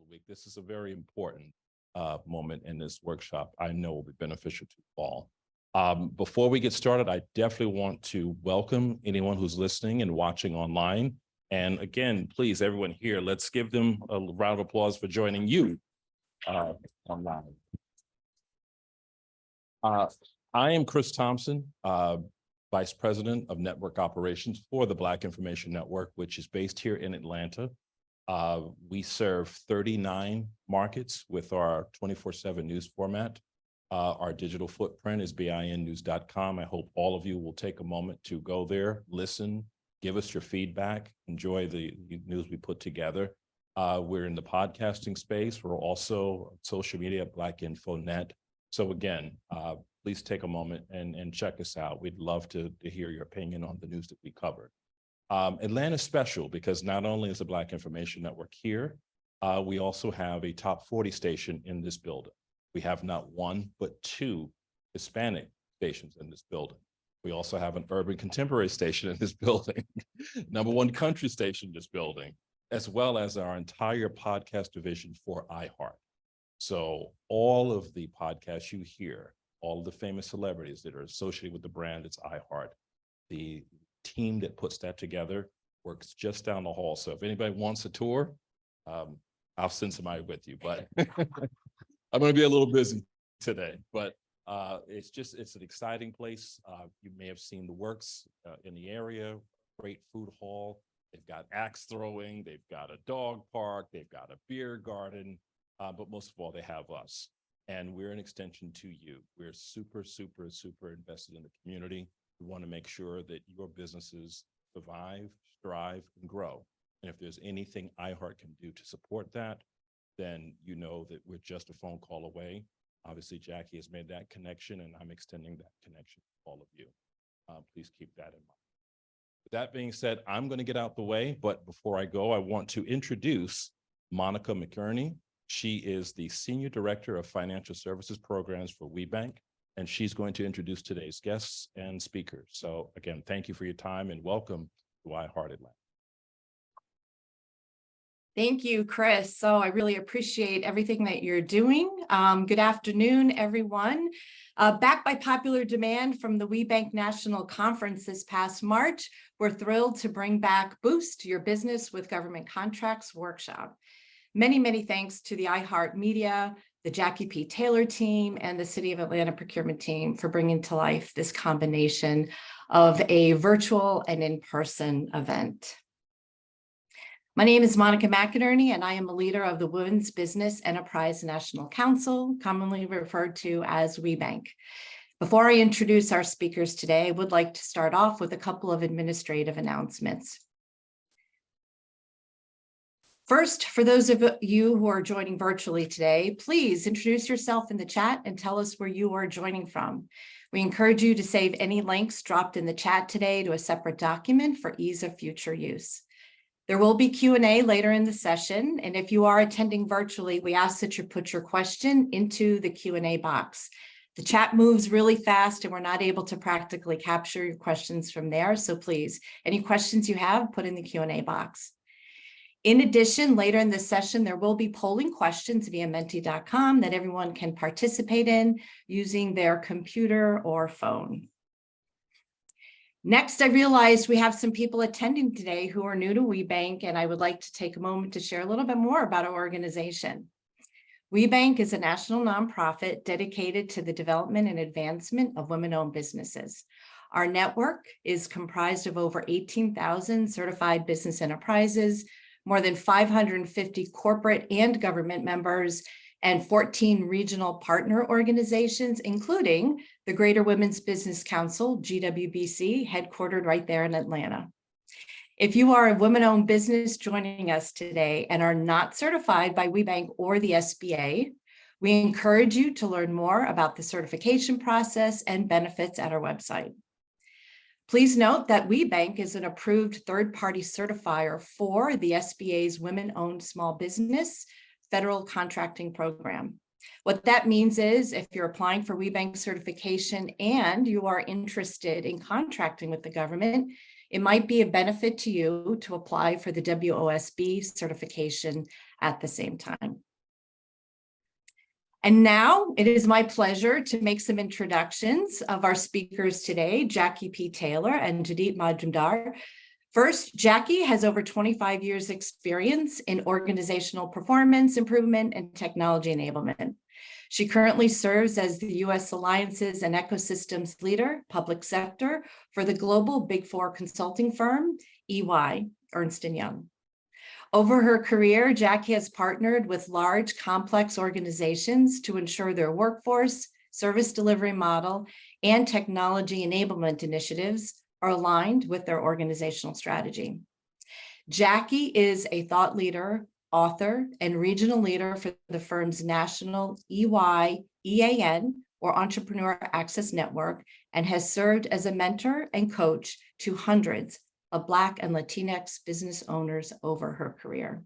the week. This is a very important moment in this workshop. I know will be beneficial to all. Before we get started, I definitely want to welcome anyone who's listening and watching online. And again, please, everyone here, let's give them a round of applause for joining you online. I am Chris Thompson, Vice President of Network Operations for the Black Information Network, which is based here in Atlanta. We serve 39 markets with our 24/7 news format. Our digital footprint is binnews.com. I hope all of you will take a moment to go there, listen, give us your feedback, enjoy the news we put together. We're in the podcasting space. We're also on social media at Black InfoNet. So again, please take a moment and check us out. We'd love to hear your opinion on the news that we covered. Atlanta's special because not only is the Black Information Network here, we also have a top 40 station in this building. We have not one, but two Hispanic stations in this building. We also have an urban contemporary station in this building, #1 country station in this building, as well as our entire podcast division for Iheart. So all of the podcasts you hear, all of the famous celebrities that are associated with the brand, it's Iheart. The team that puts that together works just down the hall. So if anybody wants a tour, I'll send somebody with you, but I'm going to be a little busy today, but it's an exciting place. You may have seen the works in the area, great food hall. They've got axe throwing, they've got a dog park, they've got a beer garden, but most of all, they have us. And we're an extension to you. We're super, super, super invested in the community. We want to make sure that your businesses survive, strive, and grow. And if there's anything Iheart can do to support that, then you know that we're just a phone call away. Obviously, Jackie has made that connection, and I'm extending that connection to all of you. Please keep that in mind. With that being said, I'm going to get out the way, but before I go, I want to introduce Monica McInerney. She is the Senior Director of Financial Services Programs for WBENC, and she's going to introduce today's guests and speakers. So again, thank you for your time and welcome to Iheart Atlanta. Thank you, Chris. So I really appreciate everything that you're doing. Good afternoon, everyone. Backed by popular demand from the WBENC National Conference this past March, we're thrilled to bring back Boost Your Business with Government Contracts workshop. Many, many thanks to the Iheart Media, the Jackie P. Taylor team, and the City of Atlanta procurement team for bringing to life this combination of a virtual and in-person event. My name is Monica McInerney, and I am a leader of the Women's Business Enterprise National Council, commonly referred to as WBENC. Before I introduce our speakers today, I would like to start off with a couple of administrative announcements. First, for those of you who are joining virtually today, please introduce yourself in the chat and tell us where you are joining from. We encourage you to save any links dropped in the chat today to a separate document for ease of future use. There will be Q&A later in the session, and if you are attending virtually, we ask that you put your question into the Q&A box. The chat moves really fast and we're not able to practically capture your questions from there, so please, any questions you have, put in the Q&A box. In addition, later in this session, there will be polling questions via menti.com that everyone can participate in using their computer or phone. Next, I realized we have some people attending today who are new to WBENC, and I would like to take a moment to share a little bit more about our organization. WBENC is a national nonprofit dedicated to the development and advancement of women-owned businesses. Our network is comprised of over 18,000 certified business enterprises, more than 550 corporate and government members, and 14 regional partner organizations, including the Greater Women's Business Council, GWBC, headquartered right there in Atlanta. If you are a women-owned business joining us today and are not certified by WBENC or the SBA, we encourage you to learn more about the certification process and benefits at our website. Please note that WBENC is an approved third-party certifier for the SBA's Women-Owned Small Business Federal Contracting Program. What that means is if you're applying for WBENC certification and you are interested in contracting with the government, it might be a benefit to you to apply for the WOSB certification at the same time. And now it is my pleasure to make some introductions of our speakers today, Jackie P. Taylor and Jaideep Majumdar. First, Jackie has over 25 years experience in organizational performance improvement and technology enablement. She currently serves as the U.S. Alliances and Ecosystems Leader, Public Sector, for the global Big Four consulting firm, EY, Ernst & Young. Over her career, Jackie has partnered with large, complex organizations to ensure their workforce, service delivery model, and technology enablement initiatives are aligned with their organizational strategy. Jackie is a thought leader, author, and regional leader for the firm's national EAN, or Entrepreneur Access Network, and has served as a mentor and coach to hundreds of Black and Latinx business owners over her career.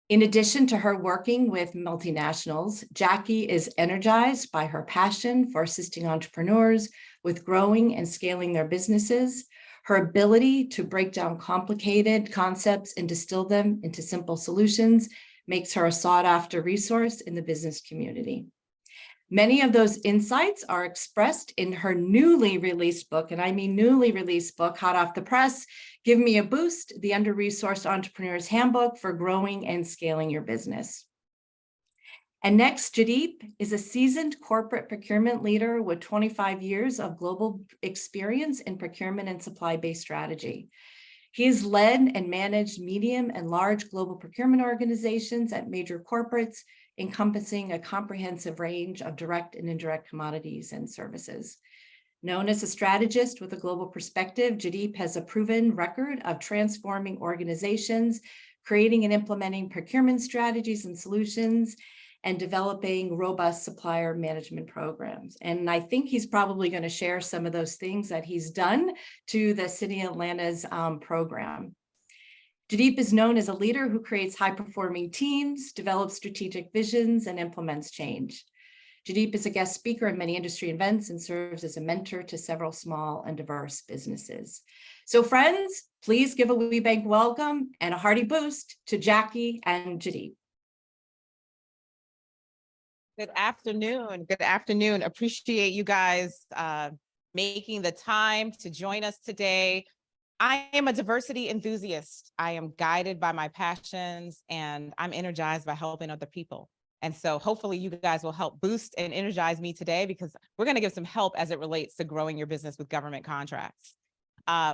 In addition to her working with multinationals, Jackie is energized by her passion for assisting entrepreneurs with growing and scaling their businesses. Her ability to break down complicated concepts and distill them into simple solutions makes her a sought-after resource in the business community. Many of those insights are expressed in her newly released book, and I mean newly released book, hot off the press, Give Me a Boost, the Under-Resourced Entrepreneur's Handbook for Growing and Scaling Your Business. And next, Jaideep is a seasoned corporate procurement leader with 25 years of global experience in procurement and supply-based strategy. He has led and managed medium and large global procurement organizations at major corporates, encompassing a comprehensive range of direct and indirect commodities and services. Known as a strategist with a global perspective, Jaideep has a proven record of transforming organizations, creating and implementing procurement strategies and solutions, and developing robust supplier management programs. And I think he's probably going to share some of those things that he's done to the City of Atlanta's program. Jaideep is known as a leader who creates high-performing teams, develops strategic visions, and implements change. Jaideep is a guest speaker at many industry events and serves as a mentor to several small and diverse businesses. So friends, please give a WBENC welcome and a hearty boost to Jackie and Jaideep. Good afternoon. Good afternoon. Appreciate you guys making the time to join us today. I am a diversity enthusiast. I am guided by my passions and I'm energized by helping other people. And so hopefully you guys will help boost and energize me today because we're going to give some help as it relates to growing your business with government contracts.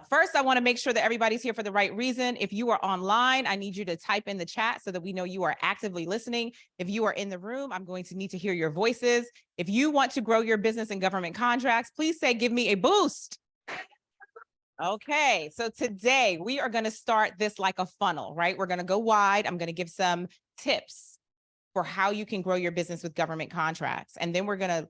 First, I want to make sure that everybody's here for the right reason. If you are online, I need you to type in the chat so that we know you are actively listening. If you are in the room, I'm going to need to hear your voices. If you want to grow your business in government contracts, please say, give me a boost. Okay, so today we are going to start this like a funnel, right? We're going to go wide. I'm going to give some tips for how you can grow your business with government contracts. And then we're going to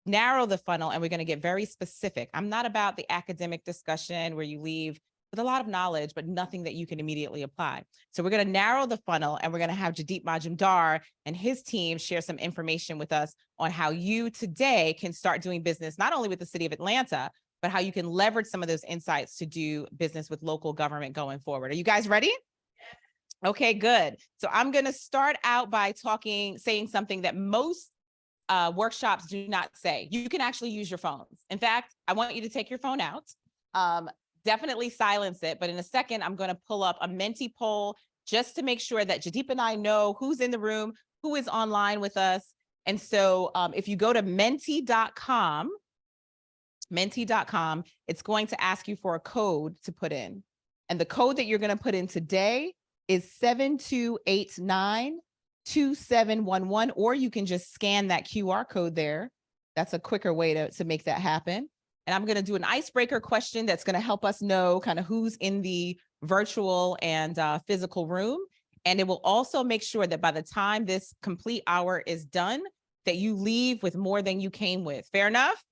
narrow the funnel and we're going to get very specific. I'm not about the academic discussion where you leave with a lot of knowledge, but nothing that you can immediately apply. So we're going to narrow the funnel and we're going to have Jaideep Majumdar and his team share some information with us on how you today can start doing business, not only with the City of Atlanta, but how you can leverage some of those insights to do business with local government going forward. Are you guys ready? Okay, good. So I'm going to start out by saying something that most workshops do not say. You can actually use your phones. In fact, I want you to take your phone out. Definitely silence it. But in a second, I'm going to pull up a Menti poll just to make sure that Jaideep and I know who's in the room, who is online with us. And so if you go to menti.com, it's going to ask you for a code to put in. And the code that you're going to put in today is 72892711, or you can just scan that QR code there. That's a quicker way to make that happen. And I'm going to do an icebreaker question that's going to help us know kind of who's in the virtual and physical room. And it will also make sure that by the time this complete hour is done, that you leave with more than you came with. Fair enough?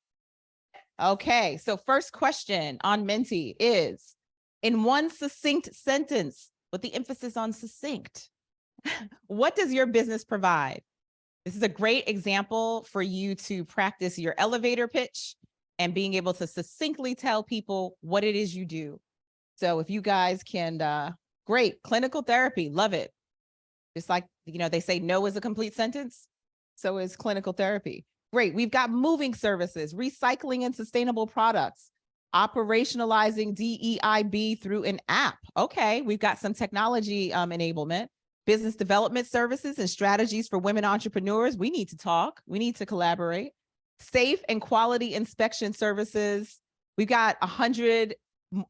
Okay, so first question on Menti is, in one succinct sentence, with the emphasis on succinct, what does your business provide? This is a great example for you to practice your elevator pitch and being able to succinctly tell people what it is you do. So if you guys can, great, clinical therapy, love it. Just like, they say no is a complete sentence. So is clinical therapy. Great. We've got moving services, recycling and sustainable products, operationalizing DEIB through an app. Okay. We've got some technology enablement, business development services and strategies for women entrepreneurs. We need to talk. We need to collaborate. Safe and quality inspection services. We've got 100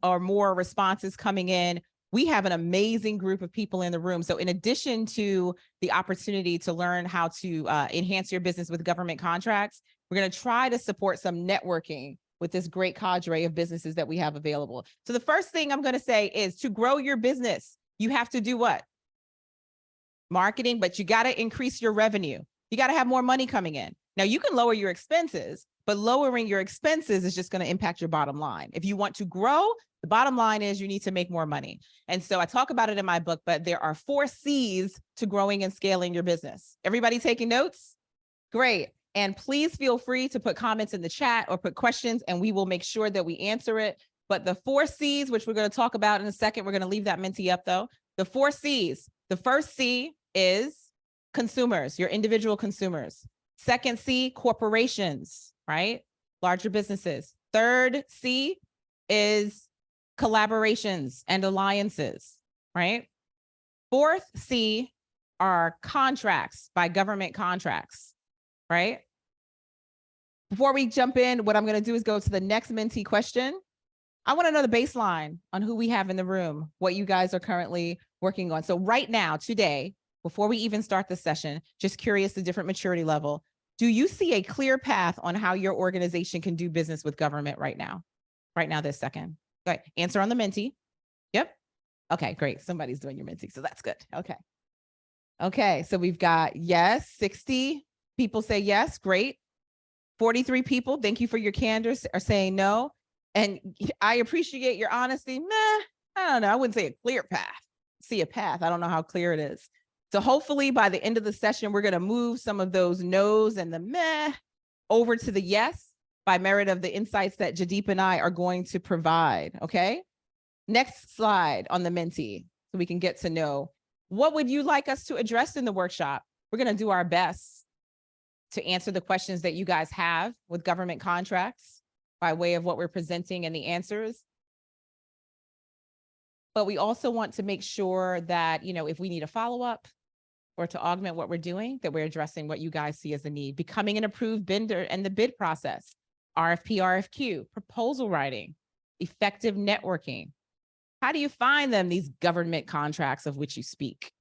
or more responses coming in. We have an amazing group of people in the room. So in addition to the opportunity to learn how to enhance your business with government contracts, we're going to try to support some networking with this great cadre of businesses that we have available. So the first thing I'm going to say is to grow your business, you have to do what? Marketing, but you got to increase your revenue. You got to have more money coming in. Now you can lower your expenses, but lowering your expenses is just going to impact your bottom line. If you want to grow, the bottom line is you need to make more money. And so I talk about it in my book, but there are 4 C's to growing and scaling your business. Everybody taking notes? Great. And please feel free to put comments in the chat or put questions and we will make sure that we answer it. But the 4 C's, which we're going to talk about in a second, we're going to leave that mentee up though. The 4 C's, the first C is consumers, your individual consumers. Second C, corporations, right? Larger businesses. Third C is collaborations and alliances, right? Fourth C are contracts by government contracts, right? Before we jump in, what I'm going to do is go to the next mentee question. I want to know the baseline on who we have in the room, what you guys are currently working on. So right now, today, before we even start the session, just curious the different maturity level. Do you see a clear path on how your organization can do business with government right now? Right now, this second. Go ahead. Answer on the mentee. Yep. Okay, great. Somebody's doing your mentee, so that's good. Okay. Okay, so we've got yes, 60 people say yes, great. 43 people, thank you for your candor, are saying no. And I appreciate your honesty. Meh, I don't know. I wouldn't say a clear path. See a path. I don't know how clear it is. So hopefully by the end of the session, we're going to move some of those no's and the meh over to the yes by merit of the insights that Jaideep and I are going to provide. Okay. Next slide on the mentee so we can get to know what would you like us to address in the workshop. We're going to do our best to answer the questions that you guys have with government contracts by way of what we're presenting and the answers. But we also want to make sure that, if we need a follow-up or to augment what we're doing, that we're addressing what you guys see as a need. Becoming an approved bidder and the bid process, RFP, RFQ, proposal writing, effective networking. How do you find them, these government contracts of which you speak?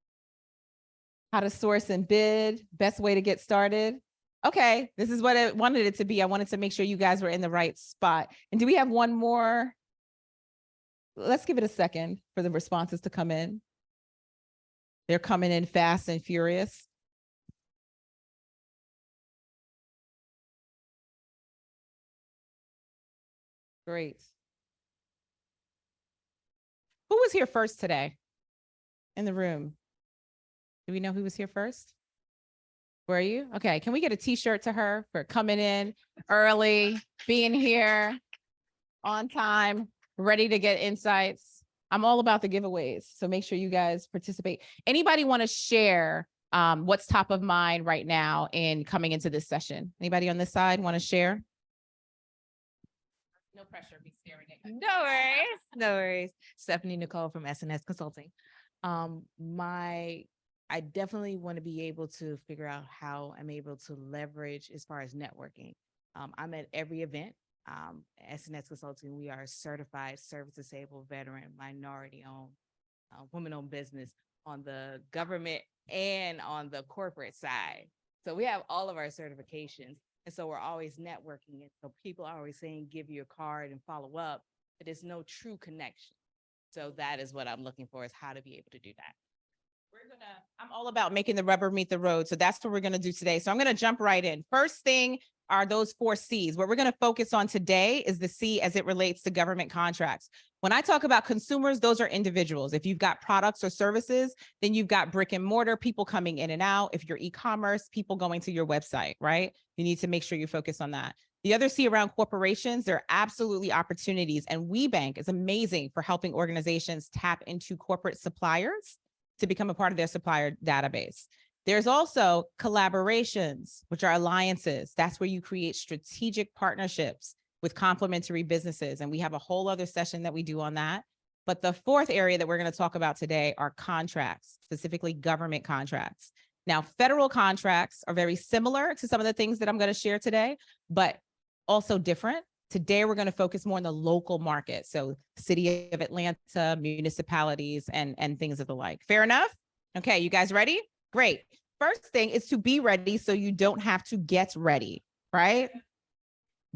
How to source and bid, best way to get started. Okay, this is what I wanted it to be. I wanted to make sure you guys were in the right spot. And do we have one more? Let's give it a second for the responses to come in. They're coming in fast and furious. Great. Who was here first today in the room? Do we know who was here first? Were you? Okay, can we get a t-shirt to her for coming in early, being here on time, ready to get insights? I'm all about the giveaways, so make sure you guys participate. Anybody want to share what's top of mind right now in coming into this session? Anybody on this side want to share? No pressure, be staring at you. No worries, no worries. Stephanie Nicole from SNS Consulting. I definitely want to be able to figure out how I'm able to leverage as far as networking. I'm at every event. SNS Consulting, we are a certified service-disabled veteran, minority-owned, women-owned business on the government and on the corporate side. So we have all of our certifications. And so we're always networking. And so people are always saying, give you a card and follow up, but there's no true connection. So that is what I'm looking for, is how to be able to do that. I'm all about making the rubber meet the road. So that's what we're going to do today. So I'm going to jump right in. First thing are those 4 C's. What we're going to focus on today is the C as it relates to government contracts. When I talk about consumers, those are individuals. If you've got products or services, then you've got brick and mortar, people coming in and out. If you're e-commerce, people going to your website, right? You need to make sure you focus on that. The other C around corporations, there are absolutely opportunities. And WBENC is amazing for helping organizations tap into corporate suppliers to become a part of their supplier database. There's also collaborations, which are alliances. That's where you create strategic partnerships with complementary businesses. And we have a whole other session that we do on that. But the fourth area that we're going to talk about today are contracts, specifically government contracts. Now, federal contracts are very similar to some of the things that I'm going to share today, but also different. Today, we're going to focus more on the local market. So City of Atlanta, municipalities, and things of the like. Fair enough? Okay, you guys ready? Great. First thing is to be ready so you don't have to get ready, right?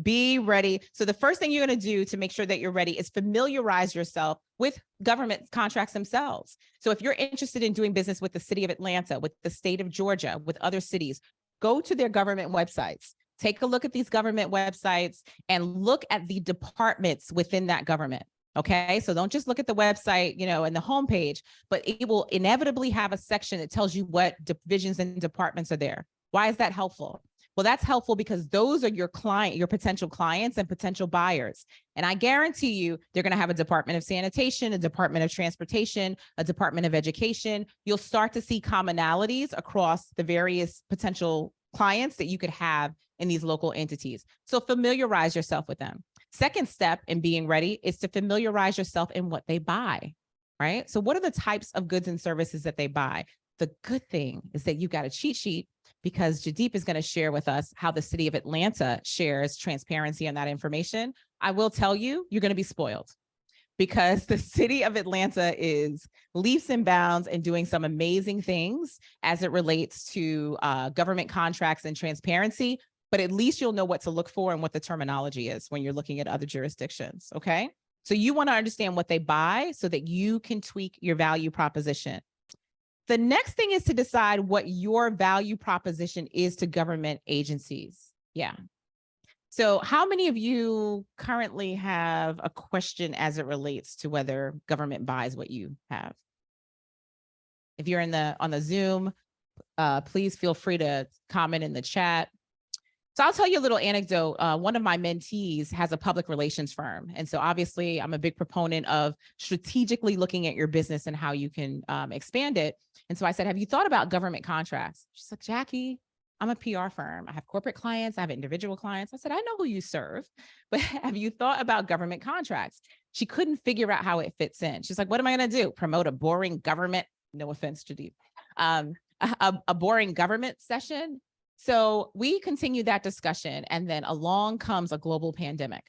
Be ready. So the first thing you're going to do to make sure that you're ready is familiarize yourself with government contracts themselves. So if you're interested in doing business with the City of Atlanta, with the state of Georgia, with other cities, go to their government websites. Take a look at these government websites and look at the departments within that government. Okay, so don't just look at the website, and the homepage, but it will inevitably have a section that tells you what divisions and departments are there. Why is that helpful? Well, that's helpful because those are your potential clients and potential buyers. And I guarantee you, they're going to have a Department of Sanitation, a Department of Transportation, a Department of Education. You'll start to see commonalities across the various potential clients that you could have in these local entities. So familiarize yourself with them. Second step in being ready is to familiarize yourself in what they buy, right? So what are the types of goods and services that they buy? The good thing is that you've got a cheat sheet because Jaideep is going to share with us how the City of Atlanta shares transparency on that information. I will tell you, you're going to be spoiled because the City of Atlanta is leaps and bounds and doing some amazing things as it relates to government contracts and transparency. But at least you'll know what to look for and what the terminology is when you're looking at other jurisdictions, okay? So you want to understand what they buy so that you can tweak your value proposition. The next thing is to decide what your value proposition is to government agencies. Yeah. So how many of you currently have a question as it relates to whether government buys what you have? If you're on the Zoom, please feel free to comment in the chat. So I'll tell you a little anecdote. One of my mentees has a public relations firm. And so obviously I'm a big proponent of strategically looking at your business and how you can expand it. And so I said, have you thought about government contracts? She's like, Jackie, I'm a PR firm. I have corporate clients. I have individual clients. I said, I know who you serve, but have you thought about government contracts? She couldn't figure out how it fits in. She's like, what am I going to do? Promote a boring government? No offense, Jaideep. A boring government session? So we continue that discussion, and then along comes a global pandemic.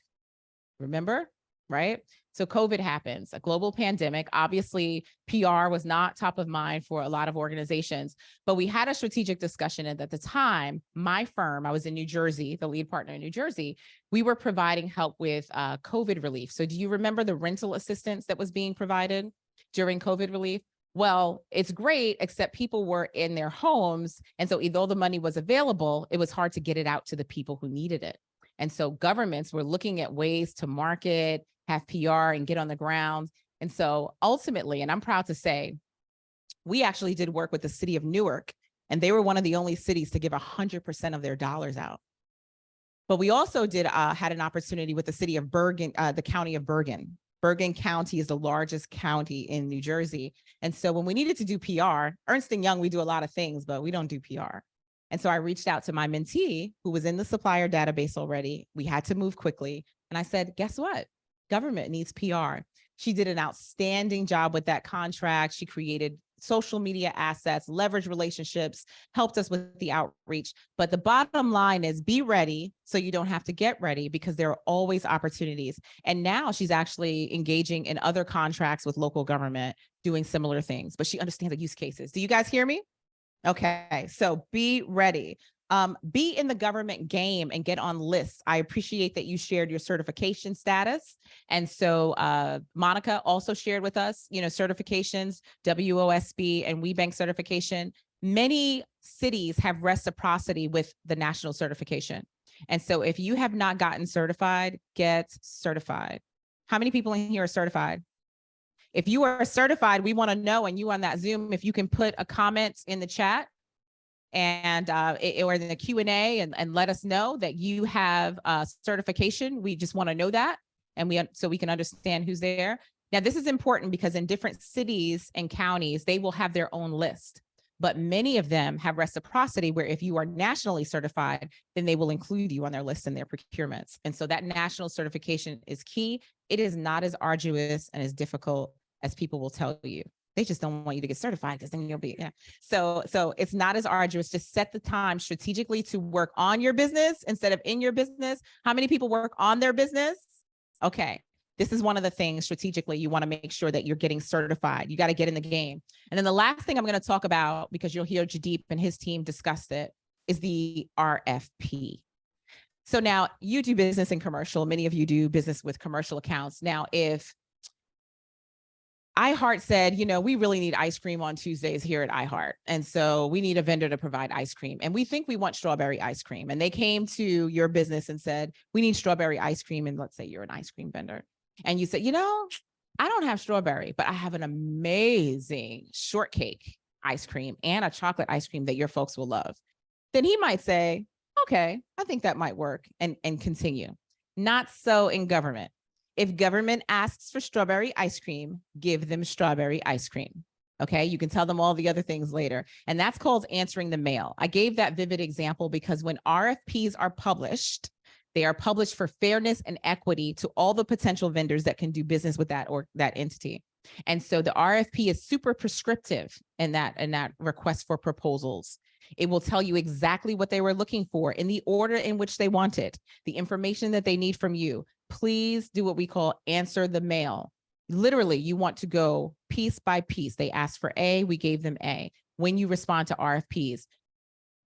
Remember, right? So COVID happens, a global pandemic. Obviously, PR was not top of mind for a lot of organizations, but we had a strategic discussion. And at the time, my firm, I was in New Jersey, the lead partner in New Jersey, we were providing help with COVID relief. So do you remember the rental assistance that was being provided during COVID relief? Well, it's great, except people were in their homes. And so although the money was available, it was hard to get it out to the people who needed it. And so governments were looking at ways to market, have PR, and get on the ground. And so ultimately, and I'm proud to say, we actually did work with the city of Newark, and they were one of the only cities to give 100% of their dollars out. But we also had an opportunity with the city of Bergen, the county of Bergen. Bergen County is the largest county in New Jersey. And so when we needed to do PR, Ernst & Young, we do a lot of things, but we don't do PR. And so I reached out to my mentee who was in the supplier database already. We had to move quickly. And I said, guess what? Government needs PR. She did an outstanding job with that contract. She created social media assets, leveraged relationships, helped us with the outreach. But the bottom line is be ready so you don't have to get ready, because there are always opportunities. And now she's actually engaging in other contracts with local government doing similar things, but she understands the use cases. Do you guys hear me? Okay, so be ready. Be in the government game and get on lists. I appreciate that you shared your certification status. And so Monica also shared with us, certifications, WOSB and WBENC certification. Many cities have reciprocity with the national certification. And so if you have not gotten certified, get certified. How many people in here are certified? If you are certified, we want to know, and you on that Zoom, if you can put a comment in the chat and or in the Q&A and let us know that you have certification. We just want to know that, and so we can understand who's there. Now, this is important because in different cities and counties, they will have their own list, but many of them have reciprocity where if you are nationally certified, then they will include you on their list in their procurements. And so that national certification is key. It is not as arduous and as difficult as people will tell you. They just don't want you to get certified because then you'll be, yeah. So it's not as arduous. Just set the time strategically to work on your business instead of in your business. How many people work on their business? Okay. This is one of the things strategically you want to make sure that you're getting certified. You got to get in the game. And then the last thing I'm going to talk about, because you'll hear Jaideep and his team discuss it, is the RFP. So now you do business in commercial. Many of you do business with commercial accounts. Now, if Iheart said, you know, we really need ice cream on Tuesdays here at Iheart. And so we need a vendor to provide ice cream. And we think we want strawberry ice cream. And they came to your business and said, we need strawberry ice cream. And let's say you're an ice cream vendor. And you said, you know, I don't have strawberry, but I have an amazing shortcake ice cream and a chocolate ice cream that your folks will love. Then he might say, okay, I think that might work and continue. Not so in government. If government asks for strawberry ice cream, give them strawberry ice cream. Okay, you can tell them all the other things later. And that's called answering the mail. I gave that vivid example because when RFPs are published, they are published for fairness and equity to all the potential vendors that can do business with that or that entity. And so the RFP is super prescriptive in that request for proposals. It will tell you exactly what they were looking for in the order in which they want it, the information that they need from you. Please do what we call answer the mail. Literally, you want to go piece by piece. They asked for A, we gave them A. When you respond to RFPs,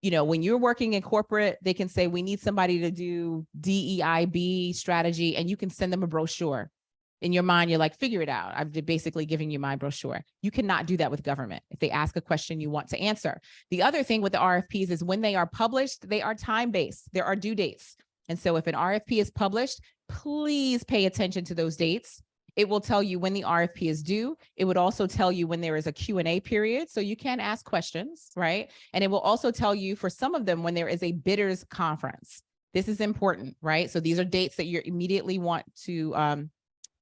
you know, when you're working in corporate, they can say, we need somebody to do DEIB strategy, and you can send them a brochure. In your mind, you're like, figure it out. I'm basically giving you my brochure. You cannot do that with government. If they ask a question you want to answer. The other thing with the RFPs is when they are published, they are time-based. There are due dates. And so if an RFP is published, please pay attention to those dates. It will tell you when the RFP is due. It would also tell you when there is a Q&A period, so you can ask questions, right? And it will also tell you for some of them when there is a bidders conference. This is important, right? So these are dates that you immediately want to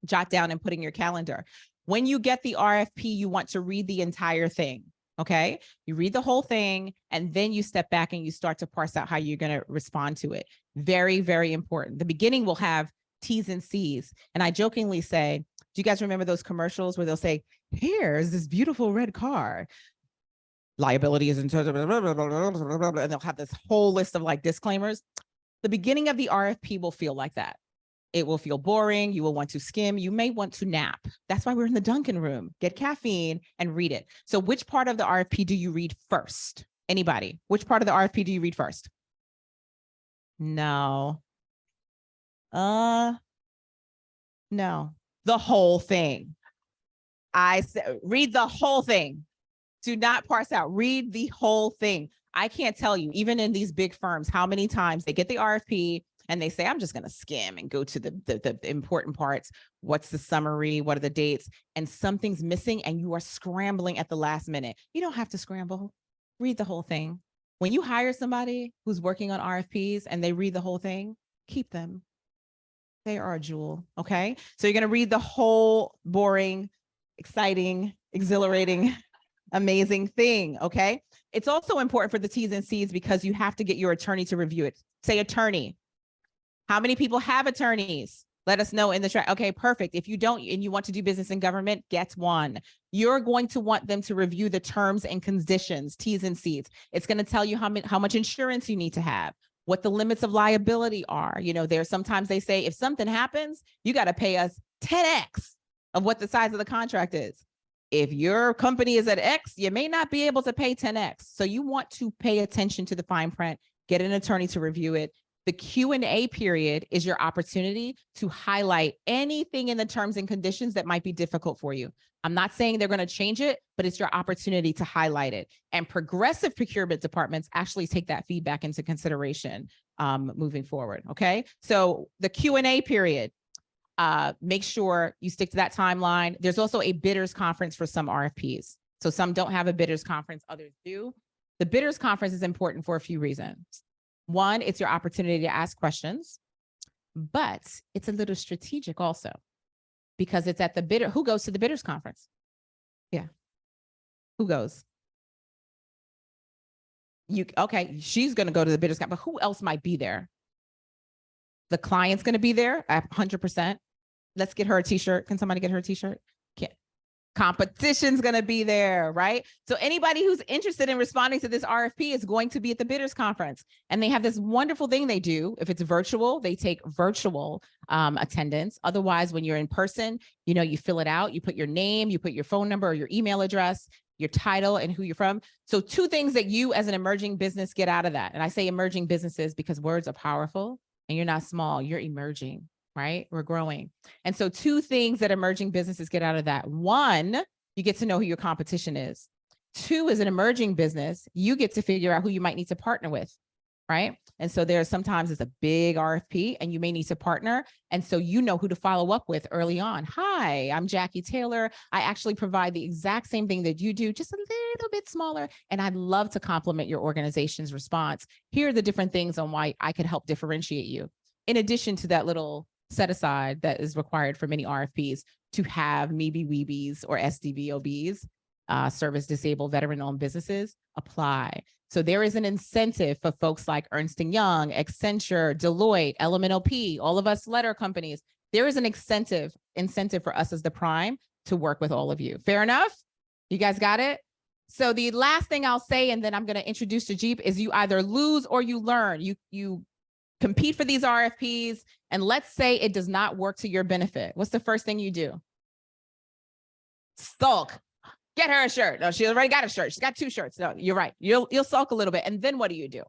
jot down and put in your calendar. When you get the RFP, you want to read the entire thing, okay? You read the whole thing, and then you step back and you start to parse out how you're going to respond to it. Very, very important. The beginning will have T's and C's. And I jokingly say, do you guys remember those commercials where they'll say, here's this beautiful red car. Liability is in, and they'll have this whole list of like disclaimers. The beginning of the RFP will feel like that. It will feel boring. You will want to skim. You may want to nap. That's why we're in the Dunkin' room. Get caffeine and read it. So which part of the RFP do you read first? Anybody? Which part of the RFP do you read first? No. No. The whole thing. I said, read the whole thing. Do not parse out. Read the whole thing. I can't tell you, even in these big firms, how many times they get the RFP and they say, I'm just going to skim and go to the important parts. What's the summary? What are the dates? And something's missing and you are scrambling at the last minute. You don't have to scramble. Read the whole thing. When you hire somebody who's working on RFPs and they read the whole thing, keep them. They are a jewel, okay? So you're going to read the whole boring, exciting, exhilarating, amazing thing, okay? It's also important for the T's and C's because you have to get your attorney to review it. Say attorney. How many people have attorneys? Let us know in the chat. Okay, perfect. If you don't and you want to do business in government, get one. You're going to want them to review the terms and conditions, T's and C's. It's going to tell you how much insurance you need to have, what the limits of liability are. You know, there's sometimes they say, if something happens, you got to pay us 10x of what the size of the contract is. If your company is at X, you may not be able to pay 10x. So you want to pay attention to the fine print, get an attorney to review it. The Q&A period is your opportunity to highlight anything in the terms and conditions that might be difficult for you. I'm not saying they're going to change it, but it's your opportunity to highlight it. And progressive procurement departments actually take that feedback into consideration moving forward, okay? So the Q&A period, make sure you stick to that timeline. There's also a bidders conference for some RFPs. So some don't have a bidders conference, others do. The bidders conference is important for a few reasons. One, it's your opportunity to ask questions, but it's a little strategic also. because it's at the bidder. Who goes to the bidders conference? Yeah. Who goes? Okay, she's going to go to the bidders conference, but who else might be there? The client's going to be there at 100%. Let's get her a t-shirt. Can somebody get her a t-shirt? Can't. Competition's going to be there, right? So anybody who's interested in responding to this RFP is going to be at the bidders conference. And they have this wonderful thing they do. If it's virtual, they take virtual attendance. Otherwise, when you're in person, you fill it out, you put your name, you put your phone number or your email address, your title and who you're from. So 2 things that you as an emerging business get out of that. And I say emerging businesses because words are powerful and you're not small, you're emerging. Right? We're growing. And so 2 things that emerging businesses get out of that. 1, you get to know who your competition is. 2, as an emerging business, you get to figure out who you might need to partner with. Right? And so sometimes it's a big RFP and you may need to partner. And so you know who to follow up with early on. Hi, I'm Jackie Taylor. I actually provide the exact same thing that you do, just a little bit smaller. And I'd love to compliment your organization's response. Here are the different things on why I could help differentiate you. In addition to that little set aside that is required for many RFPs to have maybe WBEs or SDVOBs, service disabled veteran-owned businesses, apply. So there is an incentive for folks like Ernst & Young, Accenture, Deloitte, LMNOP, all of us letter companies. There is an incentive for us as the prime to work with all of you. Fair enough? You guys got it? So the last thing I'll say, and then I'm going to introduce Jaideep, is you either lose or you learn. You compete for these RFPs, and let's say it does not work to your benefit. What's the first thing you do? Sulk. Get her a shirt. No, she already got a shirt. She's got 2 shirts. No, you're right. You'll sulk a little bit. And then what do?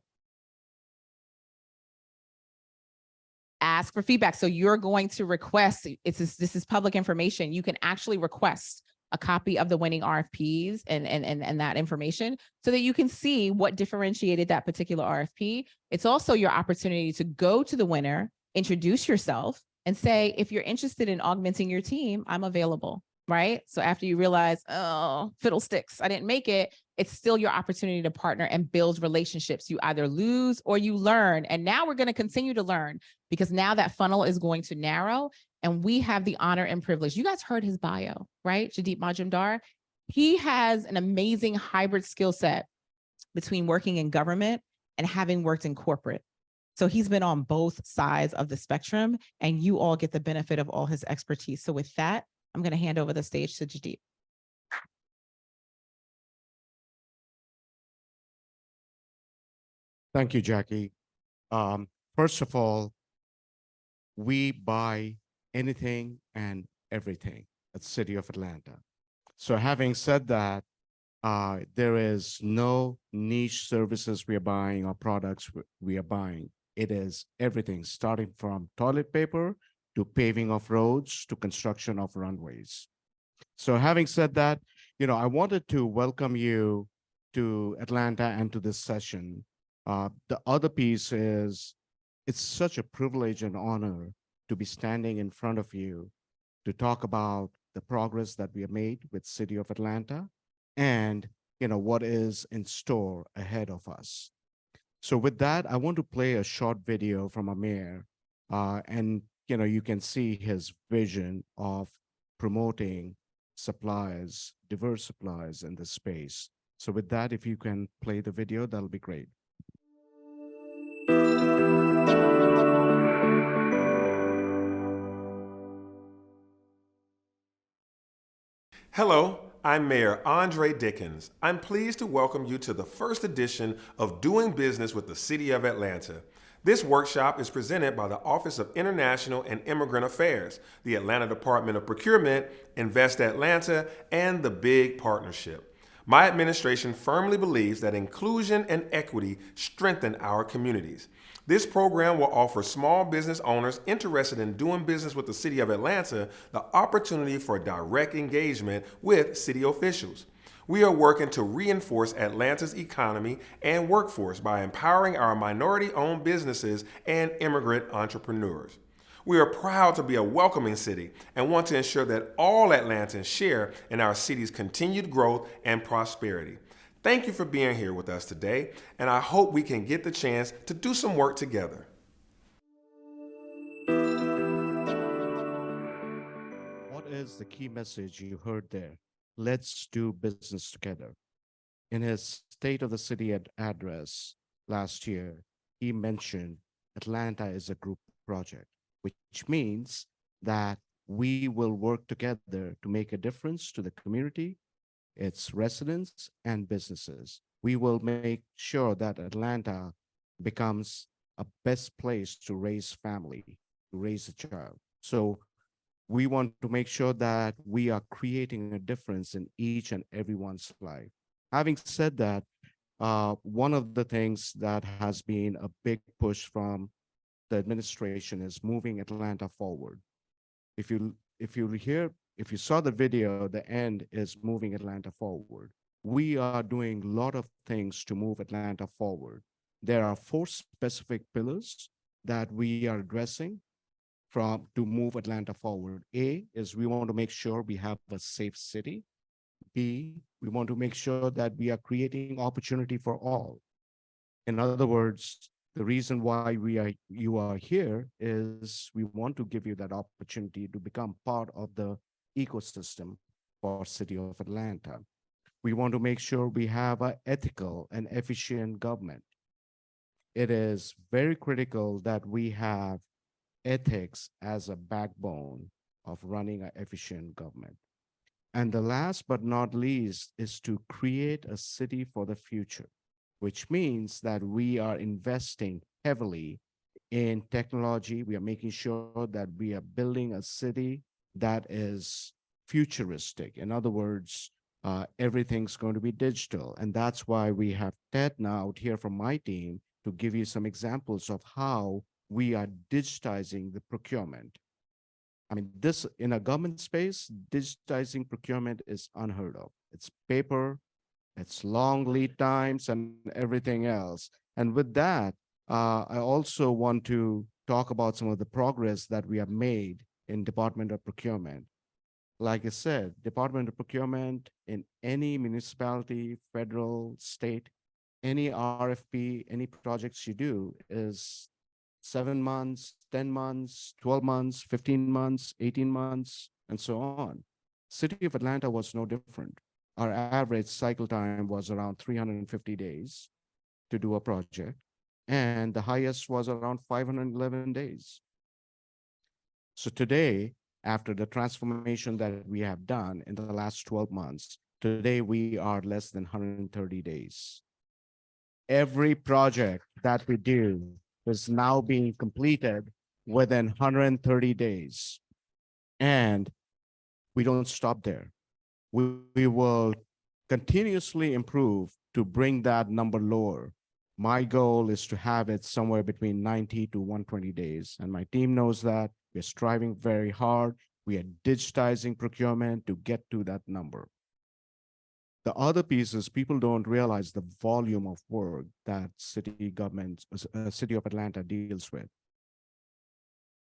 Ask for feedback. So you're going to request, this is public information. You can actually request a copy of the winning RFPs and that information so that you can see what differentiated that particular RFP. It's also your opportunity to go to the winner, introduce yourself, and say, if you're interested in augmenting your team, I'm available, right? So after you realize, oh, fiddlesticks, I didn't make it, it's still your opportunity to partner and build relationships. You either lose or you learn. And now we're going to continue to learn because now that funnel is going to narrow. And we have the honor and privilege. You guys heard his bio, right? Jaideep Majumdar. He has an amazing hybrid skill set between working in government and having worked in corporate. So he's been on both sides of the spectrum, and you all get the benefit of all his expertise. So with that, I'm going to hand over the stage to Jaideep. Thank you, Jackie. First of all, we buy anything and everything at City of Atlanta. So having said that, there is no niche services we are buying or products we are buying. It is everything, starting from toilet paper to paving of roads to construction of runways. So having said that, I wanted to welcome you to Atlanta and to this session. The other piece is it's such a privilege and honor to be standing in front of you to talk about the progress that we have made with City of Atlanta and what is in store ahead of us. So with that, I want to play a short video from our mayor, and you can see his vision of promoting suppliers, diverse suppliers in this space. So with that, if you can play the video, that'll be great. Hello, I'm Mayor Andre Dickens. I'm pleased to welcome you to the first edition of Doing Business with the City of Atlanta. This workshop is presented by the Office of International and Immigrant Affairs, the Atlanta Department of Procurement, Invest Atlanta, and the Big Partnership. My administration firmly believes that inclusion and equity strengthen our communities. This program will offer small business owners interested in doing business with the City of Atlanta the opportunity for direct engagement with city officials. We are working to reinforce Atlanta's economy and workforce by empowering our minority-owned businesses and immigrant entrepreneurs. We are proud to be a welcoming city and want to ensure that all Atlantans share in our city's continued growth and prosperity. Thank you for being here with us today, and I hope we can get the chance to do some work together. What is the key message you heard there. Let's do business together. In his State of the City address last year, he mentioned Atlanta is a group project, which means that we will work together to make a difference to the community, its residents, and businesses. We will make sure that Atlanta becomes a best place to raise family, to raise a child. So we want to make sure that we are creating a difference in each and everyone's life. Having said that, one of the things that has been a big push from the administration is moving Atlanta forward. If you saw the video, the end is moving Atlanta forward. We are doing a lot of things to move Atlanta forward. There are 4 specific pillars that we are addressing to move Atlanta forward. A is we want to make sure we have a safe city. B, we want to make sure that we are creating opportunity for all. In other words, the reason why you are here is we want to give you that opportunity to become part of the ecosystem for City of Atlanta. We want to make sure we have an ethical and efficient government. It is very critical that we have ethics as a backbone of running an efficient government. And the last but not least is to create a city for the future, which means that we are investing heavily in technology. We are making sure that we are building a city that is futuristic. In other words, everything's going to be digital. And that's why we have Ted now out here from my team to give you some examples of how we are digitizing the procurement. I mean, this in a government space, digitizing procurement is unheard of. It's paper, it's long lead times and everything else. And with that, I also want to talk about some of the progress that we have made in Department of Procurement. Like I said, Department of Procurement in any municipality, federal, state, any RFP, any projects you do is 7 months, 10 months, 12 months, 15 months, 18 months, and so on. City of Atlanta was no different. Our average cycle time was around 350 days to do a project, and the highest was around 511 days. So today, after the transformation that we have done in the last 12 months, today we are less than 130 days. Every project that we do is now being completed within 130 days. And we don't stop there. We will continuously improve to bring that number lower. My goal is to have it somewhere between 90 to 120 days. And my team knows that. We're striving very hard. We are digitizing procurement to get to that number. The other piece is people don't realize the volume of work that city government, City of Atlanta deals with.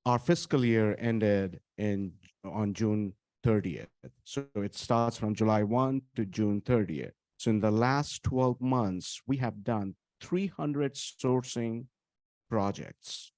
Our fiscal year ended on June 30th. So it starts from July 1 to June 30th. So in the last 12 months, we have done 300 sourcing projects,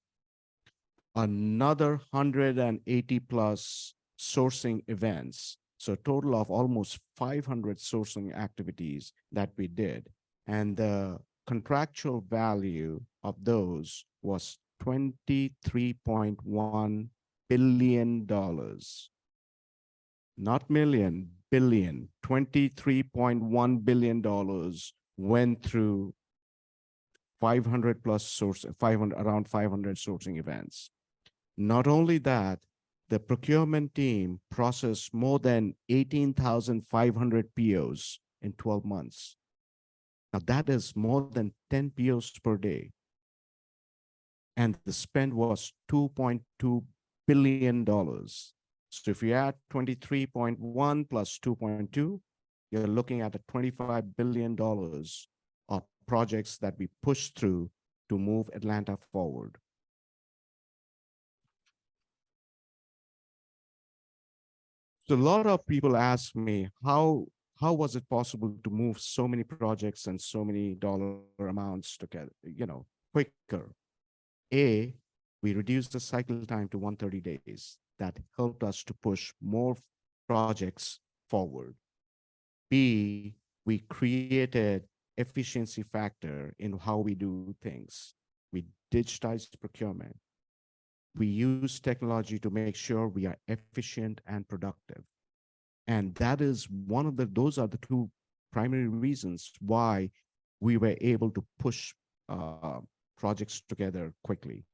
another 180 plus sourcing events. So a total of almost 500 sourcing activities that we did. And the contractual value of those was $23.1 billion. Not million, billion. $23.1 billion went through 500 plus around 500 sourcing events. Not only that, the procurement team processed more than 18,500 POs in 12 months. Now that is more than 10 POs per day. And the spend was $2.2 billion. So if you add 23.1 plus 2.2, you're looking at $25 billion of projects that we pushed through to move Atlanta forward. So a lot of people ask me, how was it possible to move so many projects and so many dollar amounts together, quicker? A, we reduced the cycle time to 130 days. That helped us to push more projects forward. B, we created efficiency factor in how we do things. We digitized procurement. We use technology to make sure we are efficient and productive. And that is those are the two primary reasons why we were able to push projects together quickly.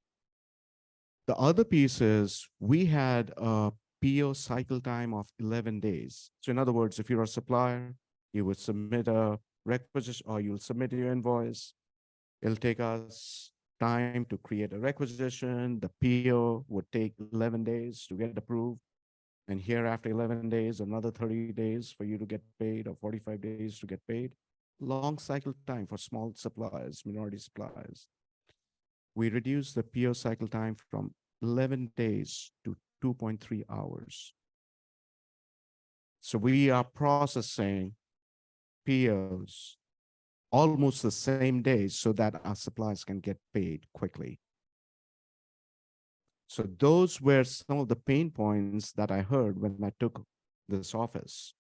The other piece is we had a PO cycle time of 11 days. So in other words, if you're a supplier, you would submit a requisition or you'll submit your invoice. It'll take us time to create a requisition. The PO would take 11 days to get approved. And here after 11 days, another 30 days for you to get paid or 45 days to get paid. Long cycle time for small suppliers, minority suppliers. We reduced the PO cycle time from 11 days to 2.3 hours. So we are processing POs almost the same day so that our suppliers can get paid quickly. So those were some of the pain points that I heard when I took this office.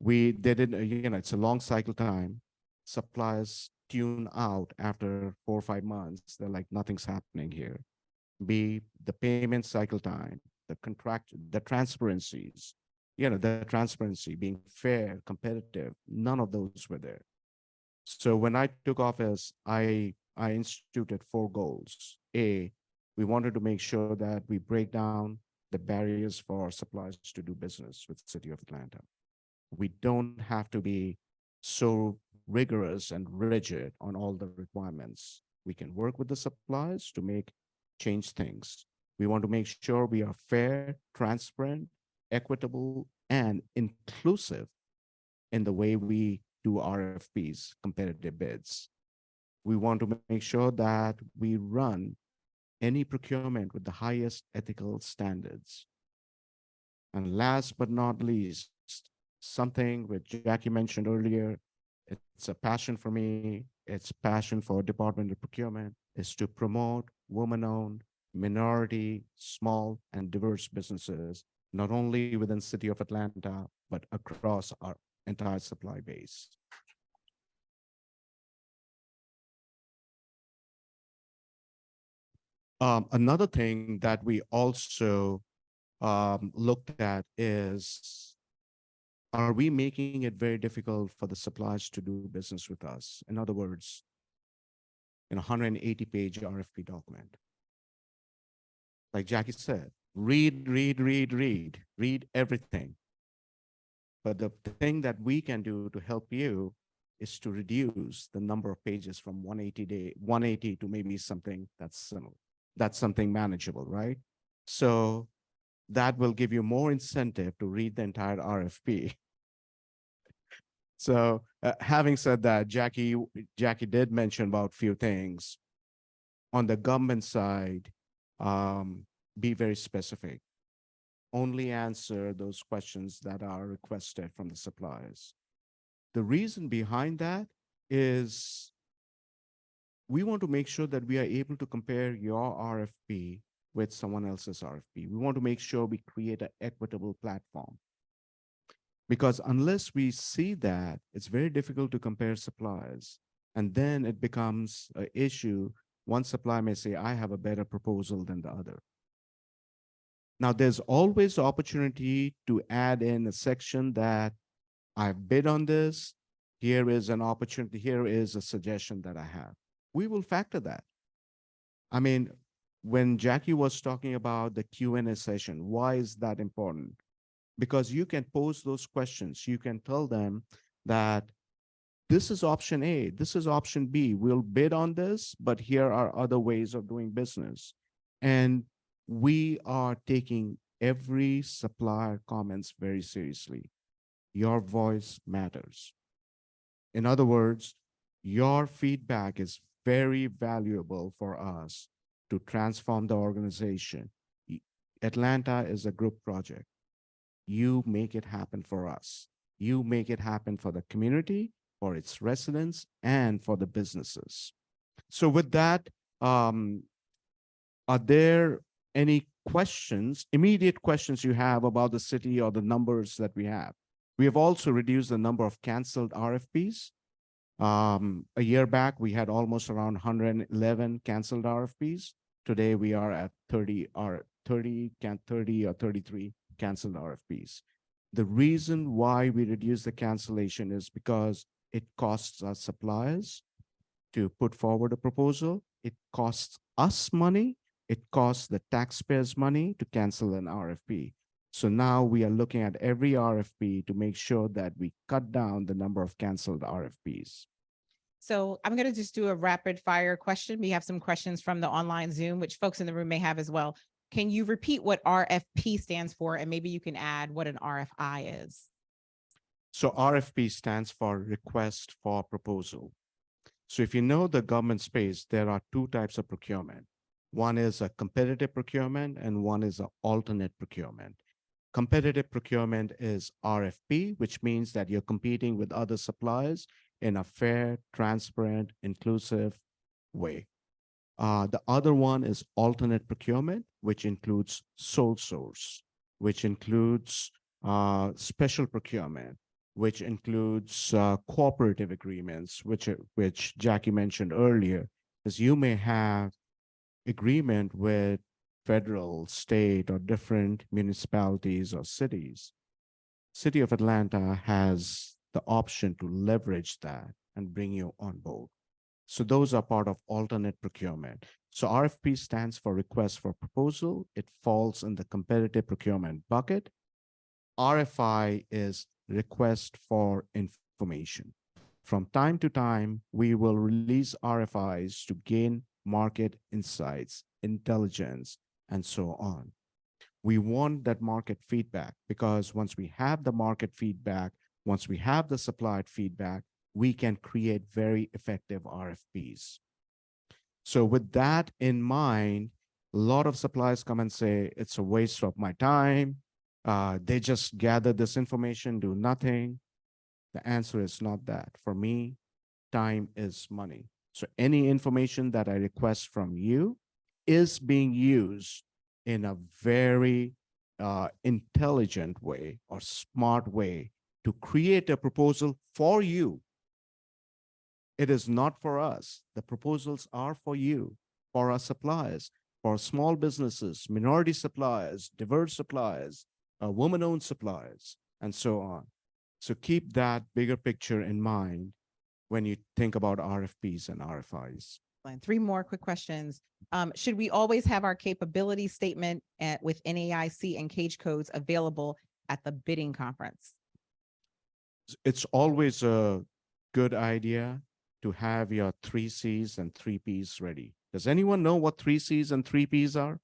They didn't, it's a long cycle time. Suppliers tune out after 4 or 5 months. They're like, nothing's happening here. B, the payment cycle time, the transparencies, the transparency, being fair, competitive, none of those were there. So when I took office, I instituted 4 goals. A, we wanted to make sure that we break down the barriers for suppliers to do business with the city of Atlanta. We don't have to be so rigorous and rigid on all the requirements. We can work with the suppliers to change things. We want to make sure we are fair, transparent, equitable, and inclusive in the way we do RFPs, competitive bids. We want to make sure that we run any procurement with the highest ethical standards. And last but not least, something which Jackie mentioned earlier, it's a passion for me, it's passion for Department of Procurement, is to promote woman-owned, minority, small, and diverse businesses, not only within the city of Atlanta, but across our entire supply base. Another thing that we also looked at is, are we making it very difficult for the suppliers to do business with us? In other words, in a 180-page RFP document. Like Jackie said, read everything. But the thing that we can do to help you is to reduce the number of pages from 180 to maybe something that's similar. That's something manageable, right? So that will give you more incentive to read the entire RFP. So having said that, Jackie did mention about a few things. On the government side, be very specific. Only answer those questions that are requested from the suppliers. The reason behind that is we want to make sure that we are able to compare your RFP with someone else's RFP. We want to make sure we create an equitable platform. Because unless we see that, it's very difficult to compare suppliers. And then it becomes an issue. One supplier may say, I have a better proposal than the other. Now, there's always the opportunity to add in a section that I've bid on this. Here is an opportunity. Here is a suggestion that I have. We will factor that. I mean, when Jackie was talking about the Q&A session, why is that important? Because you can pose those questions. You can tell them that this is option A, this is option B. We'll bid on this, but here are other ways of doing business. And we are taking every supplier comments very seriously. Your voice matters. In other words, your feedback is very valuable for us to transform the organization. Atlanta is a group project. You make it happen for us. You make it happen for the community, for its residents, and for the businesses. So with that, are there any questions, immediate questions you have about the city or the numbers that we have. We have also reduced the number of canceled RFPs. A year back, we had almost around 111 canceled RFPs. Today, we are at 30 or 33 canceled RFPs. The reason why we reduce the cancellation is because it costs our suppliers to put forward a proposal. It costs us money. It costs the taxpayers money to cancel an RFP. So now we are looking at every RFP to make sure that we cut down the number of canceled RFPs. So I'm going to just do a rapid fire question. We have some questions from the online Zoom, which folks in the room may have as well. Can you repeat what RFP stands for? And maybe you can add what an RFI is. So RFP stands for Request for Proposal. So if you know the government space, there are two types of procurement. One is a competitive procurement and one is an alternate procurement. Competitive procurement is RFP, which means that you're competing with other suppliers in a fair, transparent, inclusive way. The other one is alternate procurement, which includes sole source, which includes special procurement, which includes cooperative agreements, which Jackie mentioned earlier, is you may have agreement with federal, state, or different municipalities or cities. City of Atlanta has the option to leverage that and bring you on board. So those are part of alternate procurement. So RFP stands for Request for Proposal. It falls in the competitive procurement bucket. RFI is Request for Information. From time to time, we will release RFIs to gain market insights, intelligence, and so on. We want that market feedback because once we have the market feedback, once we have the supplied feedback, we can create very effective RFPs. So with that in mind, a lot of suppliers come and say, it's a waste of my time. They just gather this information, do nothing. The answer is not that. For me, time is money. So any information that I request from you is being used in a very intelligent way or smart way to create a proposal for you. It is not for us. The proposals are for you, for our suppliers, for small businesses, minority suppliers, diverse suppliers, woman-owned suppliers, and so on. So keep that bigger picture in mind when you think about RFPs and RFIs. And 3 more quick questions. Should we always have our capability statement with NAIC and CAGE codes available at the bidding conference? It's always a good idea to have your 3 C's and 3 P's ready. Does anyone know what 3 C's and 3 P's are?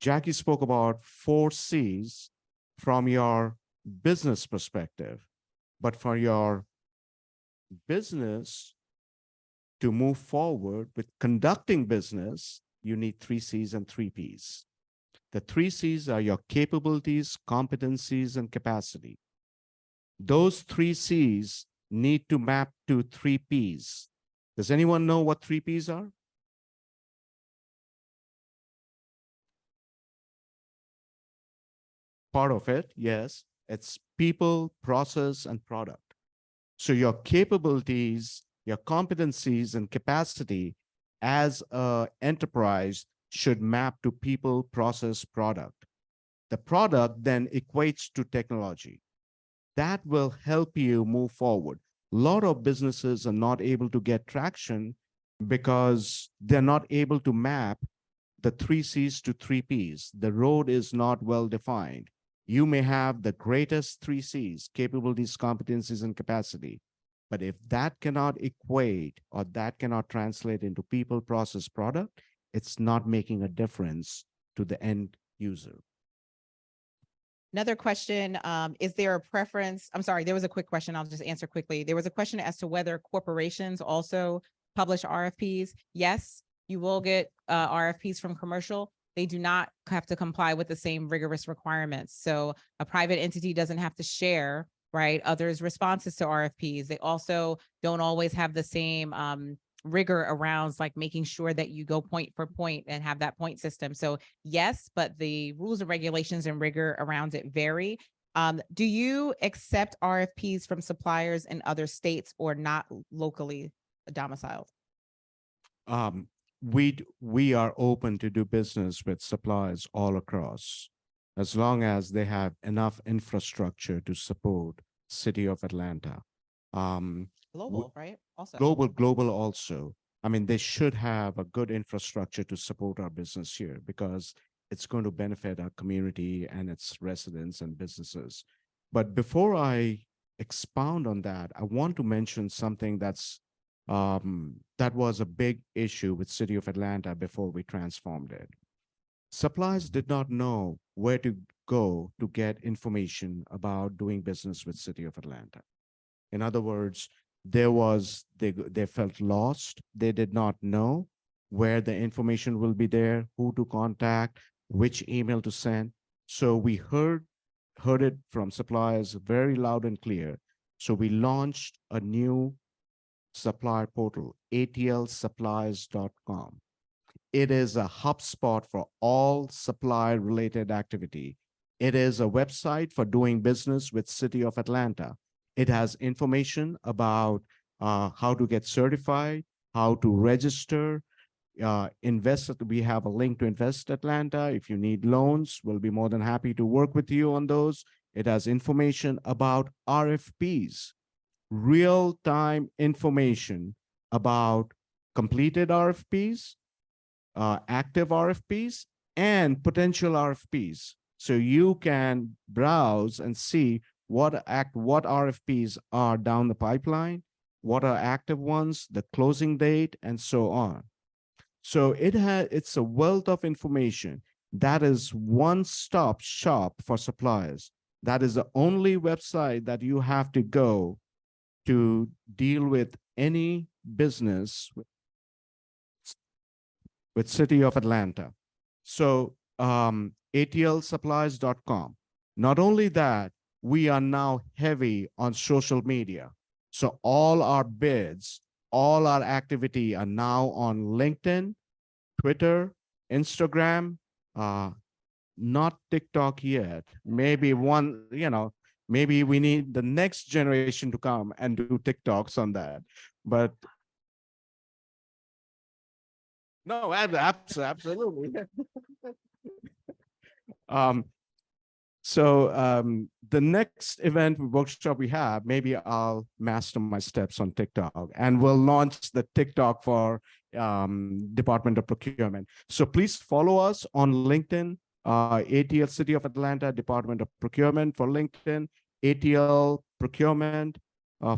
Jackie spoke about 4 C's from your business perspective, but for your business to move forward with conducting business, you need 3 C's and 3 P's. The 3 C's are your capabilities, competencies, and capacity. Those 3 C's need to map to 3 P's. Does anyone know what 3 P's are? Part of it, yes, it's people, process, and product. So your capabilities, your competencies, and capacity as an enterprise should map to people, process, product. The product then equates to technology. That will help you move forward. A lot of businesses are not able to get traction because they're not able to map the 3 C's to 3 P's. The road is not well defined. You may have the greatest 3 C's, capabilities, competencies, and capacity. But if that cannot equate or that cannot translate into people, process, product, it's not making a difference to the end user. Another question, is there a preference? I'm sorry, there was a quick question. I'll just answer quickly. There was a question as to whether corporations also publish RFPs. Yes, you will get RFPs from commercial. They do not have to comply with the same rigorous requirements. So a private entity doesn't have to share, right, others' responses to RFPs. They also don't always have the same rigor around like making sure that you go point for point and have that point system. So yes, but the rules and regulations and rigor around it vary. Do you accept RFPs from suppliers in other states or not locally domiciled? We are open to do business with suppliers all across, as long as they have enough infrastructure to support City of Atlanta. Global, right? Also. Global also. I mean, they should have a good infrastructure to support our business here because it's going to benefit our community and its residents and businesses. But before I expound on that, I want to mention something that was a big issue with City of Atlanta before we transformed it. Suppliers did not know where to go to get information about doing business with City of Atlanta. In other words, they felt lost. They did not know where the information will be there, who to contact, which email to send. So we heard it from suppliers very loud and clear. So we launched a new supplier portal, atlsuppliers.com. It is a HubSpot for all supply related activity. It is a website for doing business with City of Atlanta. It has information about how to get certified, how to register, invest. We have a link to Invest Atlanta. If you need loans, we'll be more than happy to work with you on those. It has information about RFPs, real-time information about completed RFPs, active RFPs, and potential RFPs. So you can browse and see what RFPs are down the pipeline, what are active ones, the closing date, and so on. So it's a wealth of information. That is one-stop shop for suppliers. That is the only website that you have to go to deal with any business with City of Atlanta. So atlsuppliers.com. Not only that, we are now heavy on social media. So all our bids, all our activity are now on LinkedIn, Twitter, Instagram, not TikTok yet. Maybe maybe we need the next generation to come and do TikToks on that. But no, absolutely. The next event workshop we have, maybe I'll master my steps on TikTok, and we'll launch the TikTok for Department of Procurement. So please follow us on LinkedIn, ATL City of Atlanta, Department of Procurement for LinkedIn, ATL Procurement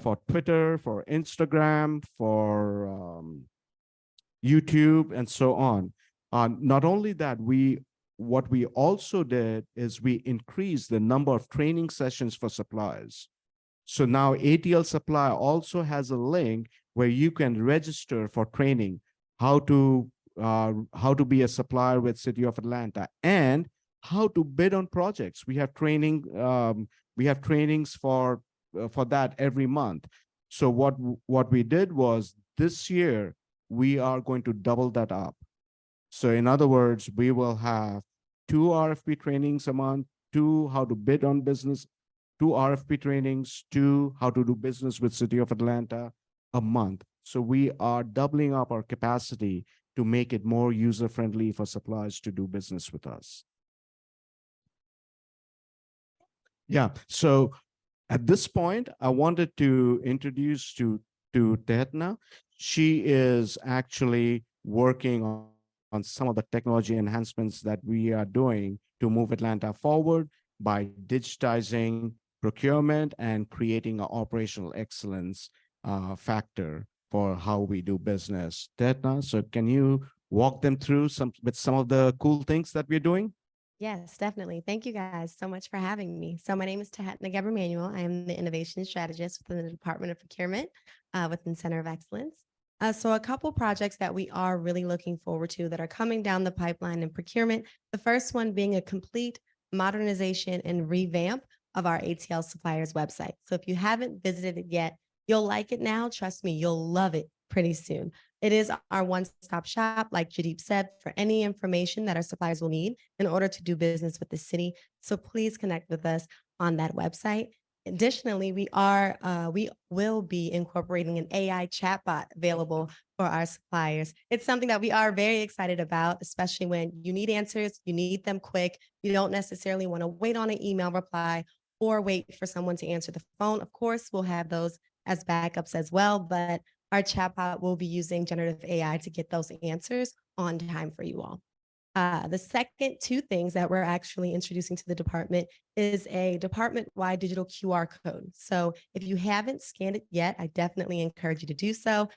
for Twitter, for Instagram, for YouTube, and so on. Not only that, what we also did is we increased the number of training sessions for suppliers. So now ATL Supply also has a link where you can register for training, how to be a supplier with City of Atlanta, and how to bid on projects. We have training. We have trainings for that every month. So what we did was this year we are going to double that up. So in other words, we will have 2 RFP trainings a month, 2 how to bid on business, 2 RFP trainings, 2 how to do business with City of Atlanta a month. So we are doubling up our capacity to make it more user-friendly for suppliers to do business with us. Yeah, so at this point, I wanted to introduce to Tetna. She is actually working on some of the technology enhancements that we are doing to move Atlanta forward by digitizing procurement and creating an operational excellence factor for how we do business. Tetna, so can you walk them through some of the cool things that we're doing? Yes, definitely. Thank you guys so much for having me. So my name is Tehatna Gabriel-Manuel. I am the Innovation Strategist within the Department of Procurement within Center of Excellence. So a couple projects that we are really looking forward to that are coming down the pipeline in procurement. The first one being a complete modernization and revamp of our ATL Suppliers website. So if you haven't visited it yet, you'll like it now. Trust me, you'll love it pretty soon. It is our one-stop shop, like Jaideep said, for any information that our suppliers will need in order to do business with the city. So please connect with us on that website. Additionally, we will be incorporating an AI chatbot available for our suppliers. It's something that we are very excited about, especially when you need answers, you need them quick. You don't necessarily want to wait on an email reply or wait for someone to answer the phone. Of course, we'll have those as backups as well, but our chatbot will be using generative AI to get those answers on time for you all. The second two things that we're actually introducing to the department is a department-wide digital QR code. So if you haven't scanned it yet, I definitely encourage you to do so.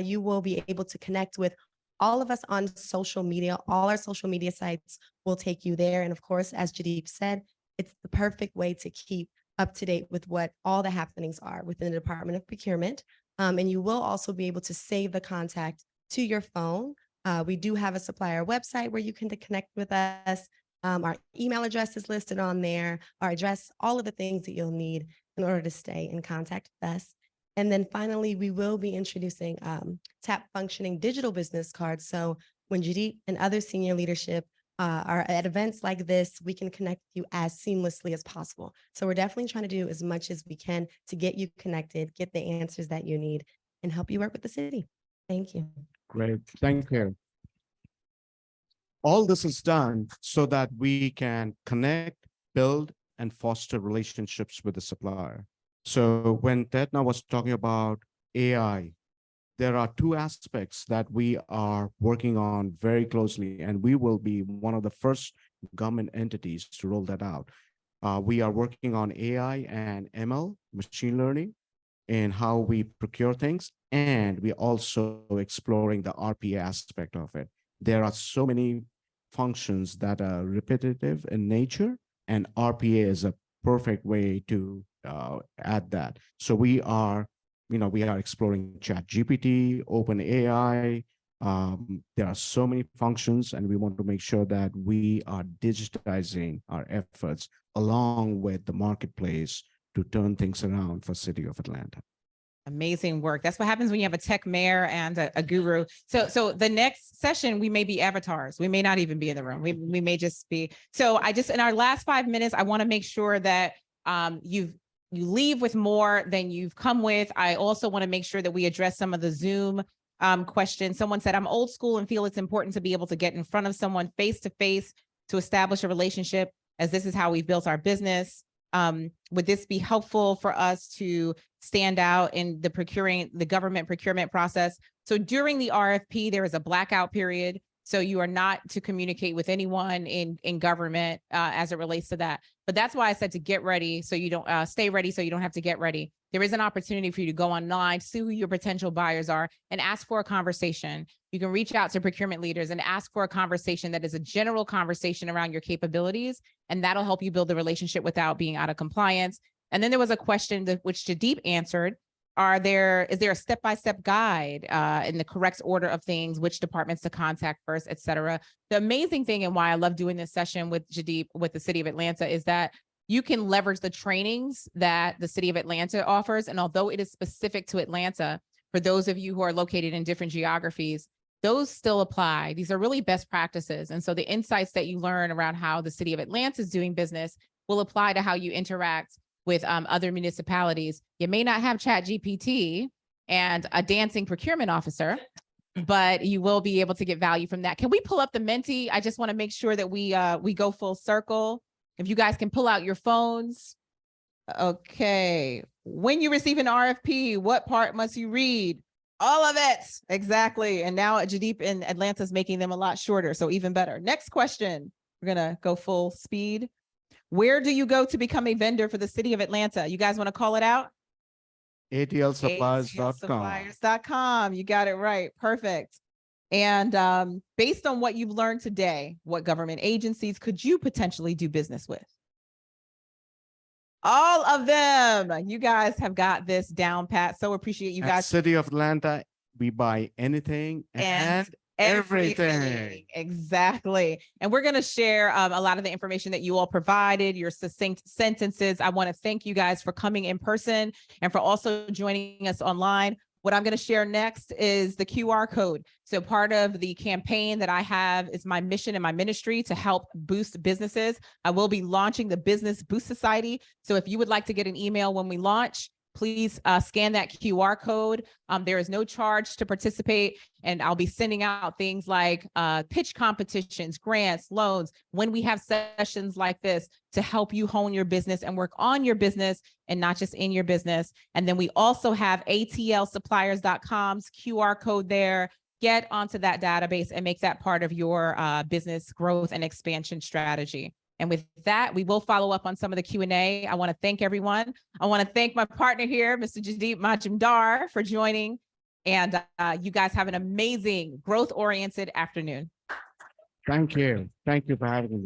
You will be able to connect with all of us on social media. All our social media sites will take you there. And of course, as Jaideep said, it's the perfect way to keep up to date with what all the happenings are within the Department of Procurement. And you will also be able to save the contact to your phone. We do have a supplier website where you can connect with us. Our email address is listed on there, our address, all of the things that you'll need in order to stay in contact with us. And then finally, we will be introducing tap functioning digital business cards. So when Jaideep and other senior leadership are at events like this, we can connect you as seamlessly as possible. So we're definitely trying to do as much as we can to get you connected, get the answers that you need, and help you work with the city. Thank you. Great, thank you. All this is done so that we can connect, build, and foster relationships with the supplier. So when Tetna was talking about AI, there are two aspects that we are working on very closely, and we will be one of the first government entities to roll that out. We are working on AI and ML, machine learning, in how we procure things, and we're also exploring the RPA aspect of it. There are so many functions that are repetitive in nature, and RPA is a perfect way to add that. So we are exploring ChatGPT, OpenAI. There are so many functions, and we want to make sure that we are digitizing our efforts along with the marketplace to turn things around for City of Atlanta. Amazing work. That's what happens when you have a tech mayor and a guru. So the next session, we may be avatars. We may not even be in the room. We may just be. So in our last 5 minutes, I want to make sure that you leave with more than you've come with. I also want to make sure that we address some of the Zoom questions. Someone said, I'm old school and feel it's important to be able to get in front of someone face to face to establish a relationship, as this is how we've built our business. Would this be helpful for us to stand out in the government procurement process? So during the RFP, there is a blackout period. So you are not to communicate with anyone in government as it relates to that. But that's why I said to get ready, so you don't stay ready, so you don't have to get ready. There is an opportunity for you to go online, see who your potential buyers are, and ask for a conversation. You can reach out to procurement leaders and ask for a conversation that is a general conversation around your capabilities, and that'll help you build the relationship without being out of compliance. And then there was a question which Jaideep answered. Is there a step-by-step guide in the correct order of things, which departments to contact first, et cetera? The amazing thing, and why I love doing this session with Jaideep, with the City of Atlanta, is that you can leverage the trainings that the City of Atlanta offers. And although it is specific to Atlanta, for those of you who are located in different geographies, those still apply. These are really best practices. And so the insights that you learn around how the City of Atlanta is doing business will apply to how you interact with other municipalities. You may not have ChatGPT and a dancing procurement officer, but you will be able to get value from that. Can we pull up the Menti? I just want to make sure that we go full circle. If you guys can pull out your phones. Okay. When you receive an RFP, what part must you read? All of it. Exactly. And now Jaideep in Atlanta is making them a lot shorter. So even better. Next question. We're going to go full speed. Where do you go to become a vendor for the City of Atlanta? You guys want to call it out? atlsuppliers.com. atlsuppliers.com. You got it right. Perfect. And based on what you've learned today, what government agencies could you potentially do business with? All of them. You guys have got this down pat. So appreciate you guys. At City of Atlanta, we buy anything and everything. Exactly. And we're going to share a lot of the information that you all provided, your succinct sentences. I want to thank you guys for coming in person and for also joining us online. What I'm going to share next is the QR code. So part of the campaign that I have is my mission and my ministry to help boost businesses. I will be launching the Business Boost Society. So if you would like to get an email when we launch, please scan that QR code. There is no charge to participate, and I'll be sending out things like pitch competitions, grants, loans, when we have sessions like this to help you hone your business and work on your business and not just in your business. And then we also have atlsuppliers.com's QR code there. Get onto that database and make that part of your business growth and expansion strategy. And with that, we will follow up on some of the Q&A. I want to thank everyone. I want to thank my partner here, Mr. Jaideep Majumdar, for joining. And you guys have an amazing growth-oriented afternoon. Thank you. Thank you for having me.